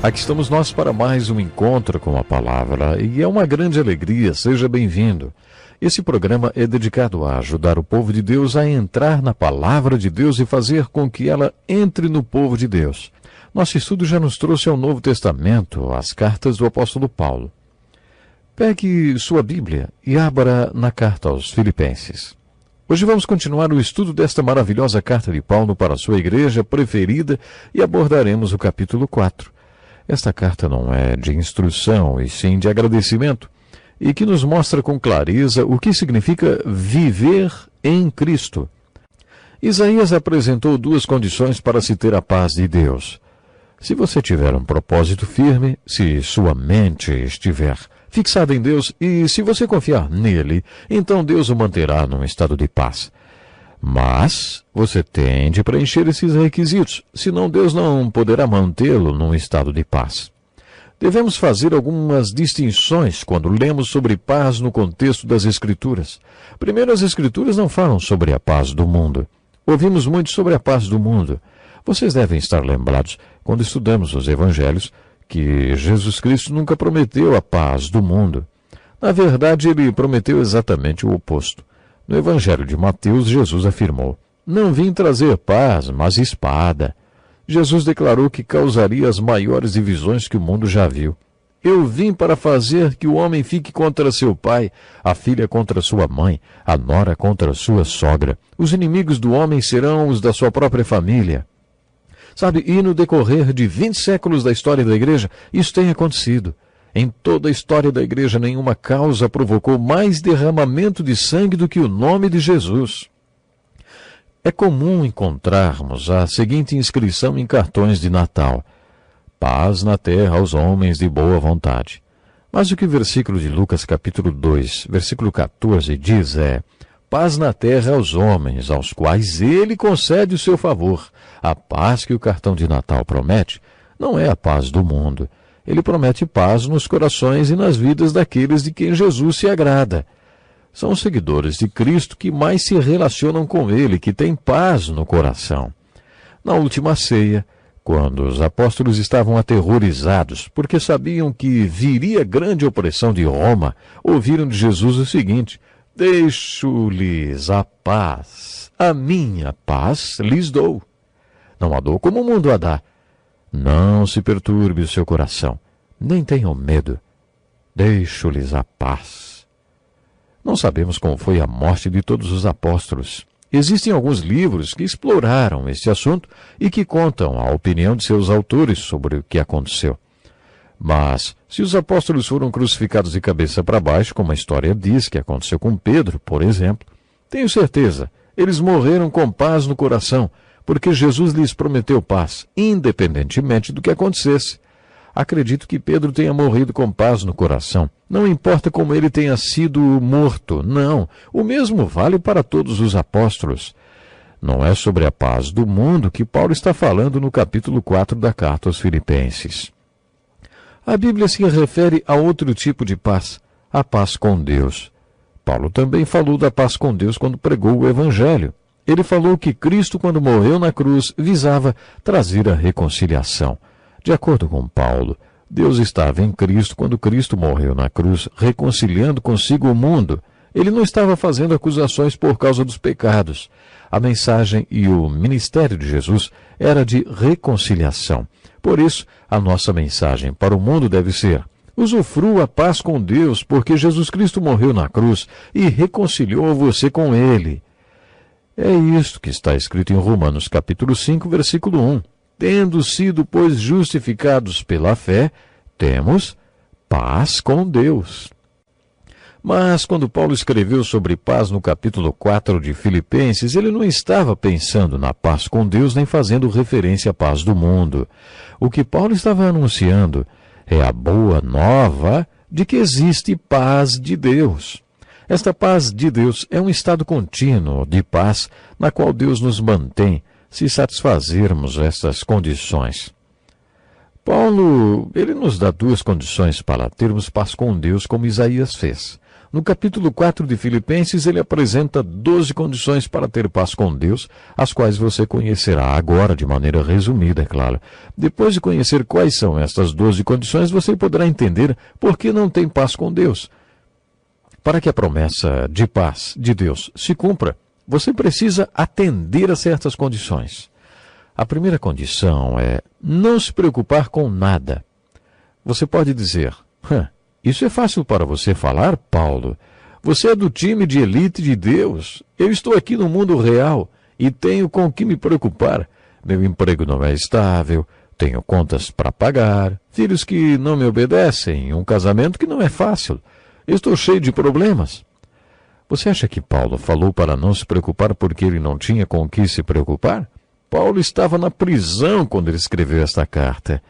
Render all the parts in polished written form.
Aqui estamos nós para mais um encontro com a palavra e é uma grande alegria, seja bem-vindo. Esse programa é dedicado a ajudar o povo de Deus a entrar na palavra de Deus e fazer com que ela entre no povo de Deus. Nosso estudo já nos trouxe ao Novo Testamento, as cartas do apóstolo Paulo. Pegue sua Bíblia e abra na carta aos Filipenses. Hoje vamos continuar o estudo desta maravilhosa carta de Paulo para a sua igreja preferida e abordaremos o capítulo 4. Esta carta não é de instrução, e sim de agradecimento, e que nos mostra com clareza o que significa viver em Cristo. Isaías apresentou duas condições para se ter a paz de Deus. Se você tiver um propósito firme, se sua mente estiver fixada em Deus e se você confiar nele, então Deus o manterá num estado de paz. Mas você tem de preencher esses requisitos, senão Deus não poderá mantê-lo num estado de paz. Devemos fazer algumas distinções quando lemos sobre paz no contexto das Escrituras. Primeiro, as Escrituras não falam sobre a paz do mundo. Ouvimos muito sobre a paz do mundo. Vocês devem estar lembrados, quando estudamos os Evangelhos, que Jesus Cristo nunca prometeu a paz do mundo. Na verdade, ele prometeu exatamente o oposto. No Evangelho de Mateus, Jesus afirmou: "Não vim trazer paz, mas espada." Jesus declarou que causaria as maiores divisões que o mundo já viu. "Eu vim para fazer que o homem fique contra seu pai, a filha contra sua mãe, a nora contra sua sogra. Os inimigos do homem serão os da sua própria família." Sabe, e no decorrer de 20 séculos da história da igreja, isso tem acontecido. Em toda a história da igreja, nenhuma causa provocou mais derramamento de sangue do que o nome de Jesus. É comum encontrarmos a seguinte inscrição em cartões de Natal: "Paz na terra aos homens de boa vontade." Mas o que o versículo de Lucas capítulo 2, versículo 14 diz é: "Paz na terra aos homens, aos quais ele concede o seu favor." A paz que o cartão de Natal promete não é a paz do mundo. Ele promete paz nos corações e nas vidas daqueles de quem Jesus se agrada. São os seguidores de Cristo que mais se relacionam com ele, que têm paz no coração. Na última ceia, quando os apóstolos estavam aterrorizados, porque sabiam que viria grande opressão de Roma, ouviram de Jesus o seguinte: "Deixo-lhes a paz, a minha paz lhes dou. Não a dou como o mundo a dá. Não se perturbe o seu coração, nem tenham medo. Deixo-lhes a paz." Não sabemos como foi a morte de todos os apóstolos. Existem alguns livros que exploraram este assunto e que contam a opinião de seus autores sobre o que aconteceu. Mas, se os apóstolos foram crucificados de cabeça para baixo, como a história diz que aconteceu com Pedro, por exemplo, tenho certeza, eles morreram com paz no coração, porque Jesus lhes prometeu paz, independentemente do que acontecesse. Acredito que Pedro tenha morrido com paz no coração. Não importa como ele tenha sido morto, não. O mesmo vale para todos os apóstolos. Não é sobre a paz do mundo que Paulo está falando no capítulo 4 da carta aos Filipenses. A Bíblia se refere a outro tipo de paz, a paz com Deus. Paulo também falou da paz com Deus quando pregou o Evangelho. Ele falou que Cristo, quando morreu na cruz, visava trazer a reconciliação. De acordo com Paulo, Deus estava em Cristo quando Cristo morreu na cruz, reconciliando consigo o mundo. Ele não estava fazendo acusações por causa dos pecados. A mensagem e o ministério de Jesus era de reconciliação. Por isso, a nossa mensagem para o mundo deve ser: usufrua a paz com Deus, porque Jesus Cristo morreu na cruz e reconciliou você com Ele. É isto que está escrito em Romanos capítulo 5, versículo 1. "Tendo sido, pois, justificados pela fé, temos paz com Deus." Mas quando Paulo escreveu sobre paz no capítulo 4 de Filipenses, ele não estava pensando na paz com Deus nem fazendo referência à paz do mundo. O que Paulo estava anunciando é a boa nova de que existe paz de Deus. Esta paz de Deus é um estado contínuo de paz na qual Deus nos mantém se satisfazermos estas condições. Paulo, ele nos dá duas condições para termos paz com Deus, como Isaías fez. No capítulo 4 de Filipenses, ele apresenta 12 condições para ter paz com Deus, as quais você conhecerá agora de maneira resumida, é claro. Depois de conhecer quais são estas 12 condições, você poderá entender por que não tem paz com Deus. Para que a promessa de paz de Deus se cumpra, você precisa atender a certas condições. A primeira condição é não se preocupar com nada. Você pode dizer, isso é fácil para você falar, Paulo. Você é do time de elite de Deus. Eu estou aqui no mundo real e tenho com que me preocupar. Meu emprego não é estável, tenho contas para pagar, filhos que não me obedecem, um casamento que não é fácil. Estou cheio de problemas. Você acha que Paulo falou para não se preocupar porque ele não tinha com que se preocupar? Paulo estava na prisão quando ele escreveu esta carta.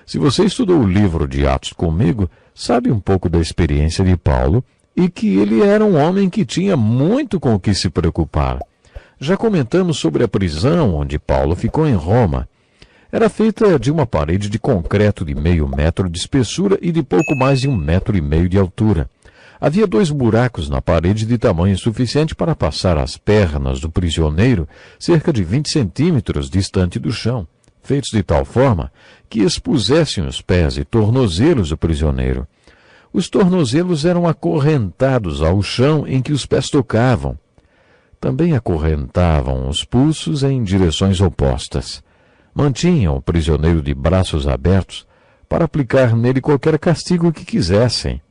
Se você estudou o livro de Atos comigo, sabe um pouco da experiência de Paulo e que ele era um homem que tinha muito com o que se preocupar. Já comentamos sobre a prisão onde Paulo ficou em Roma. Era feita de uma parede de concreto de 0,5 metro de espessura e de pouco mais de 1,5 metro de altura. Havia 2 buracos na parede de tamanho suficiente para passar as pernas do prisioneiro cerca de 20 centímetros distante do chão, feitos de tal forma que expusessem os pés e tornozelos do prisioneiro. Os tornozelos eram acorrentados ao chão em que os pés tocavam. Também acorrentavam os pulsos em direções opostas. Mantinham o prisioneiro de braços abertos para aplicar nele qualquer castigo que quisessem.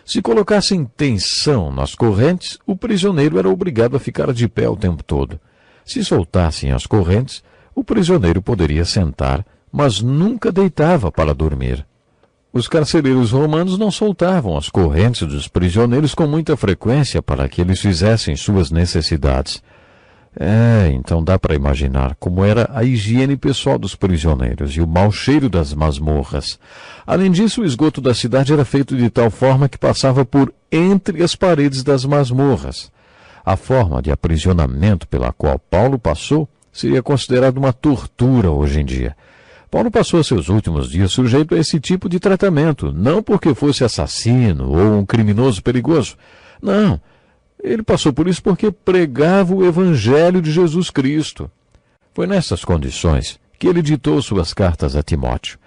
Se colocassem tensão nas correntes, o prisioneiro era obrigado a ficar de pé o tempo todo. Se soltassem as correntes, o prisioneiro poderia sentar, mas nunca deitava para dormir. Os carcereiros romanos não soltavam as correntes dos prisioneiros com muita frequência para que eles fizessem suas necessidades. Então dá para imaginar como era a higiene pessoal dos prisioneiros e o mau cheiro das masmorras. Além disso, o esgoto da cidade era feito de tal forma que passava por entre as paredes das masmorras. A forma de aprisionamento pela qual Paulo passou seria considerada uma tortura hoje em dia. Paulo passou seus últimos dias sujeito a esse tipo de tratamento, não porque fosse assassino ou um criminoso perigoso. Não. Ele passou por isso porque pregava o Evangelho de Jesus Cristo. Foi nessas condições que ele ditou suas cartas a Timóteo.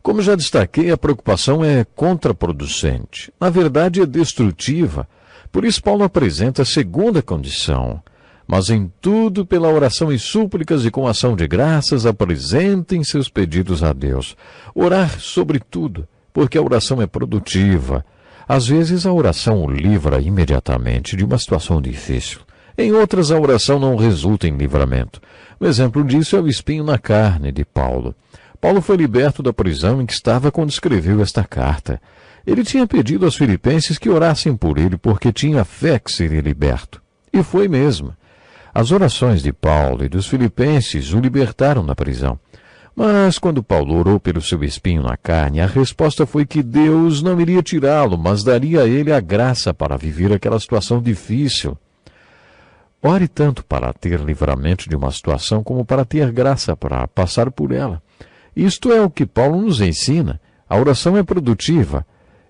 Como já destaquei, a preocupação é contraproducente. Na verdade, é destrutiva. Por isso, Paulo apresenta a segunda condição. Mas em tudo, pela oração e súplicas e com ação de graças, apresentem seus pedidos a Deus. Orar sobre tudo, porque a oração é produtiva. Às vezes a oração o livra imediatamente de uma situação difícil. Em outras, a oração não resulta em livramento. Um exemplo disso é o espinho na carne de Paulo. Paulo foi liberto da prisão em que estava quando escreveu esta carta. Ele tinha pedido aos filipenses que orassem por ele porque tinha fé que seria liberto. E foi mesmo. As orações de Paulo e dos filipenses o libertaram da prisão. Mas quando Paulo orou pelo seu espinho na carne, a resposta foi que Deus não iria tirá-lo, mas daria a ele a graça para viver aquela situação difícil. Ore tanto para ter livramento de uma situação como para ter graça para passar por ela. Isto é o que Paulo nos ensina. A oração é produtiva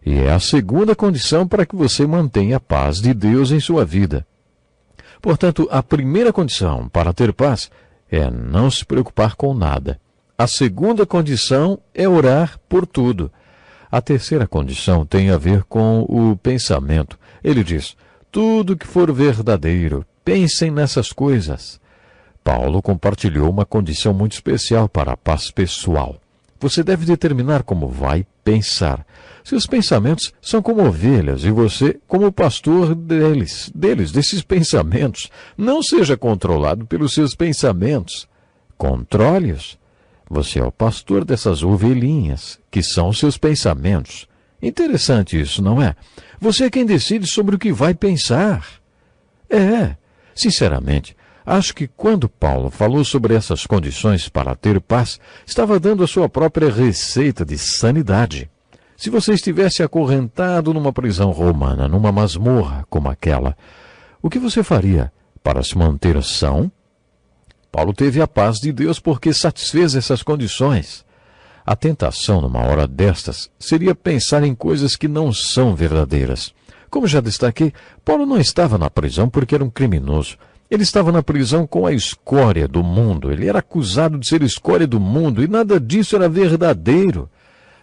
e é a segunda condição para que você mantenha a paz de Deus em sua vida. Portanto, a primeira condição para ter paz é não se preocupar com nada. A segunda condição é orar por tudo. A terceira condição tem a ver com o pensamento. Ele diz, tudo que for verdadeiro, pensem nessas coisas. Paulo compartilhou uma condição muito especial para a paz pessoal. Você deve determinar como vai pensar. Seus pensamentos são como ovelhas e você como o pastor desses pensamentos. Não seja controlado pelos seus pensamentos. Controle-os. Você é o pastor dessas ovelhinhas, que são os seus pensamentos. Interessante isso, não é? Você é quem decide sobre o que vai pensar. Sinceramente, acho que quando Paulo falou sobre essas condições para ter paz, estava dando a sua própria receita de sanidade. Se você estivesse acorrentado numa prisão romana, numa masmorra como aquela, o que você faria para se manter são? Paulo teve a paz de Deus porque satisfez essas condições. A tentação numa hora destas seria pensar em coisas que não são verdadeiras, Como já destaquei, Paulo não estava na prisão porque era um criminoso. Ele estava na prisão com a escória do mundo. Ele era acusado de ser escória do mundo e nada disso era verdadeiro.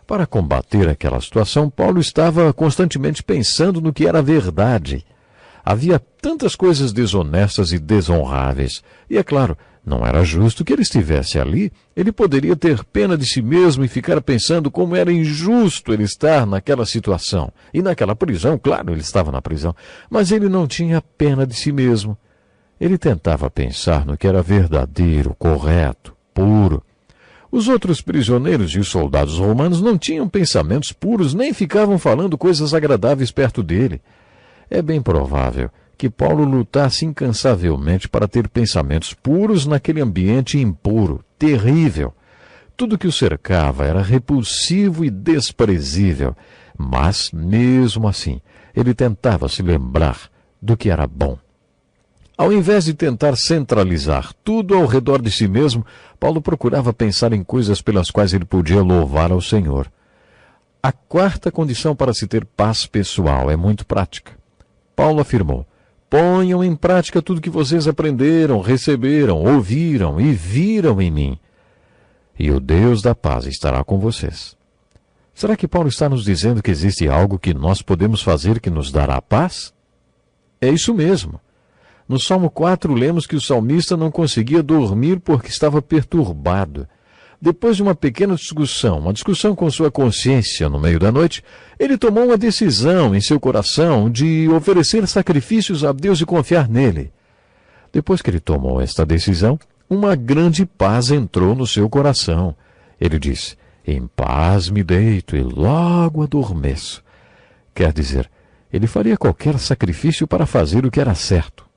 Para combater aquela situação, Paulo estava constantemente pensando no que era verdade. Havia tantas coisas desonestas e desonráveis. E, é claro, não era justo que ele estivesse ali. Ele poderia ter pena de si mesmo e ficar pensando como era injusto ele estar naquela situação. E naquela prisão, claro, ele estava na prisão. Mas ele não tinha pena de si mesmo. Ele tentava pensar no que era verdadeiro, correto, puro. Os outros prisioneiros e os soldados romanos não tinham pensamentos puros, nem ficavam falando coisas agradáveis perto dele. É bem provável que Paulo lutasse incansavelmente para ter pensamentos puros naquele ambiente impuro, terrível. Tudo que o cercava era repulsivo e desprezível, mas, mesmo assim, ele tentava se lembrar do que era bom. Ao invés de tentar centralizar tudo ao redor de si mesmo, Paulo procurava pensar em coisas pelas quais ele podia louvar ao Senhor. A quarta condição para se ter paz pessoal é muito prática. Paulo afirmou: ponham em prática tudo que vocês aprenderam, receberam, ouviram e viram em mim, e o Deus da paz estará com vocês. Será que Paulo está nos dizendo que existe algo que nós podemos fazer que nos dará paz? É isso mesmo. No Salmo 4, lemos que o salmista não conseguia dormir porque estava perturbado. Depois de uma pequena discussão, uma discussão com sua consciência no meio da noite, ele tomou uma decisão em seu coração de oferecer sacrifícios a Deus e confiar nele. Depois que ele tomou esta decisão, uma grande paz entrou no seu coração. Ele disse: em paz me deito e logo adormeço. Quer dizer, ele faria qualquer sacrifício para fazer o que era certo.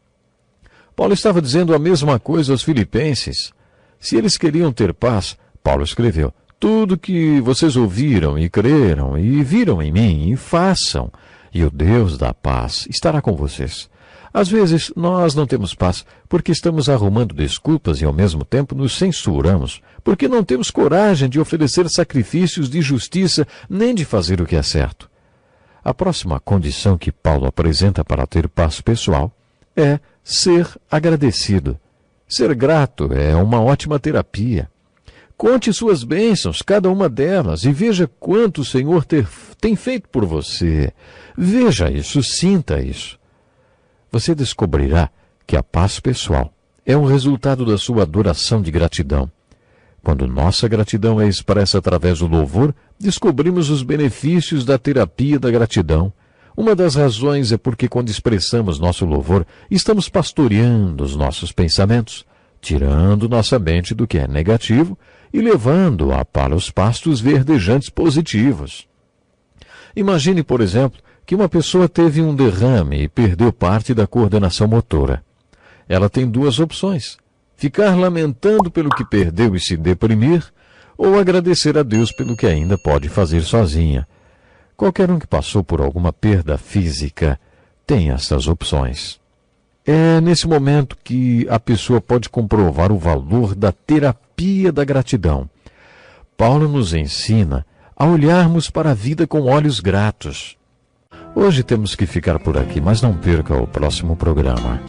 Paulo estava dizendo a mesma coisa aos filipenses. Se eles queriam ter paz, Paulo escreveu: tudo que vocês ouviram e creram e viram em mim, e façam, e o Deus da paz estará com vocês. Às vezes, nós não temos paz porque estamos arrumando desculpas e, ao mesmo tempo, nos censuramos, porque não temos coragem de oferecer sacrifícios de justiça nem de fazer o que é certo. A próxima condição que Paulo apresenta para ter paz pessoal é ser agradecido. Ser grato é uma ótima terapia. Conte suas bênçãos, cada uma delas, e veja quanto o Senhor tem feito por você. Veja isso, sinta isso. Você descobrirá que a paz pessoal é um resultado da sua adoração de gratidão. Quando nossa gratidão é expressa através do louvor, descobrimos os benefícios da terapia da gratidão. Uma das razões é porque, quando expressamos nosso louvor, estamos pastoreando os nossos pensamentos, tirando nossa mente do que é negativo e levando-a para os pastos verdejantes positivos. Imagine, por exemplo, que uma pessoa teve um derrame e perdeu parte da coordenação motora. Ela tem duas opções: ficar lamentando pelo que perdeu e se deprimir, ou agradecer a Deus pelo que ainda pode fazer sozinha. Qualquer um que passou por alguma perda física tem essas opções. É nesse momento que a pessoa pode comprovar o valor da terapia da gratidão. Paulo nos ensina a olharmos para a vida com olhos gratos. Hoje temos que ficar por aqui, mas não perca o próximo programa.